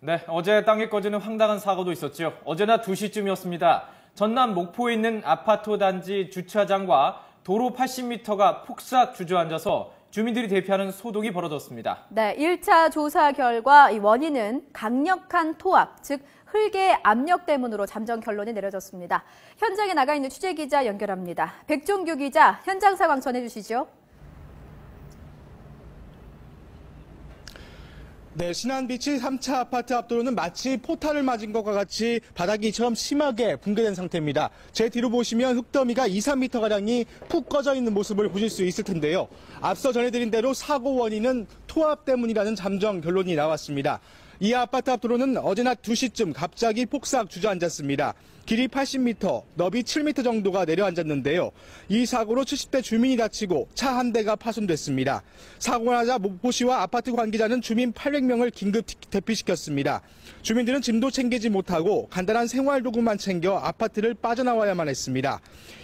네, 어제 땅이 꺼지는 황당한 사고도 있었죠. 어제나 2시쯤이었습니다. 전남 목포에 있는 아파트 단지 주차장과 도로 80m가 폭삭 주저앉아서 주민들이 대피하는 소동이 벌어졌습니다. 네, 1차 조사 결과 이 원인은 강력한 토압, 즉 흙의 압력 때문으로 잠정 결론이 내려졌습니다. 현장에 나가 있는 취재기자 연결합니다. 백종규 기자, 현장 상황 전해주시죠. 네, 신안비치 3차 아파트 앞도로는 마치 포탄을 맞은 것과 같이 바닥이 이처럼 심하게 붕괴된 상태입니다. 제 뒤로 보시면 흙더미가 2, 3m가량이 푹 꺼져 있는 모습을 보실 수 있을 텐데요. 앞서 전해드린 대로 사고 원인은 토압 때문이라는 잠정 결론이 나왔습니다. 이 아파트 앞도로는 어제 낮 2시쯤 갑자기 폭삭 주저앉았습니다. 길이 80m, 너비 7m 정도가 내려앉았는데요. 이 사고로 70대 주민이 다치고 차 한 대가 파손됐습니다. 사고가 나자 목포시와 아파트 관계자는 주민 800명을 긴급 대피시켰습니다. 주민들은 짐도 챙기지 못하고 간단한 생활도구만 챙겨 아파트를 빠져나와야만 했습니다.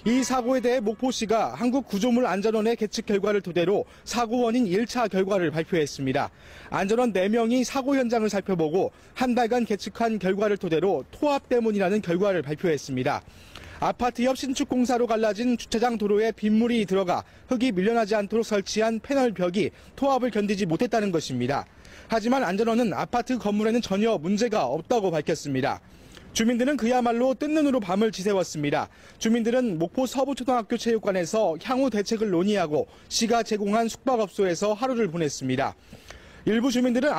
이 사고에 대해 목포시가 한국구조물안전원의 계측 결과를 토대로 사고 원인 1차 결과를 발표했습니다. 안전원 4명이 사고 현장을 살펴보고 한 달간 계측한 결과를 토대로 토압 때문이라는 결과를 발표했습니다. 아파트 옆 신축공사로 갈라진 주차장 도로에 빗물이 들어가 흙이 밀려나지 않도록 설치한 패널 벽이 토압을 견디지 못했다는 것입니다. 하지만 안전원은 아파트 건물에는 전혀 문제가 없다고 밝혔습니다. 주민들은 그야말로 뜬 눈으로 밤을 지새웠습니다. 주민들은 목포 서부초등학교 체육관에서 향후 대책을 논의하고 시가 제공한 숙박업소에서 하루를 보냈습니다. 일부 주민들은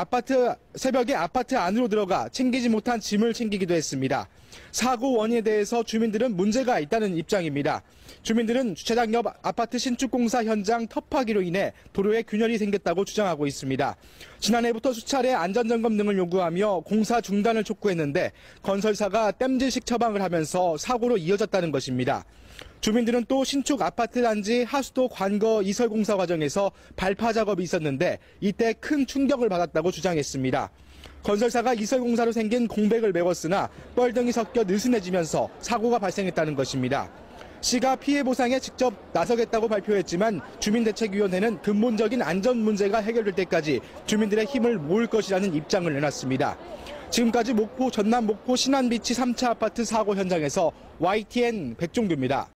새벽에 아파트 안으로 들어가 챙기지 못한 짐을 챙기기도 했습니다. 사고 원인에 대해서 주민들은 문제가 있다는 입장입니다. 주민들은 주차장 옆 아파트 신축공사 현장 터파기로 인해 도로에 균열이 생겼다고 주장하고 있습니다. 지난해부터 수차례 안전점검 등을 요구하며 공사 중단을 촉구했는데 건설사가 땜질식 처방을 하면서 사고로 이어졌다는 것입니다. 주민들은 또 신축 아파트 단지 하수도 관거 이설 공사 과정에서 발파 작업이 있었는데 이때 큰 충격을 받았다고 주장했습니다. 건설사가 이설 공사로 생긴 공백을 메웠으나 뻘등이 섞여 느슨해지면서 사고가 발생했다는 것입니다. 시가 피해 보상에 직접 나서겠다고 발표했지만 주민대책위원회는 근본적인 안전 문제가 해결될 때까지 주민들의 힘을 모을 것이라는 입장을 내놨습니다. 지금까지 전남 목포 신안비치 3차 아파트 사고 현장에서 YTN 백종규입니다.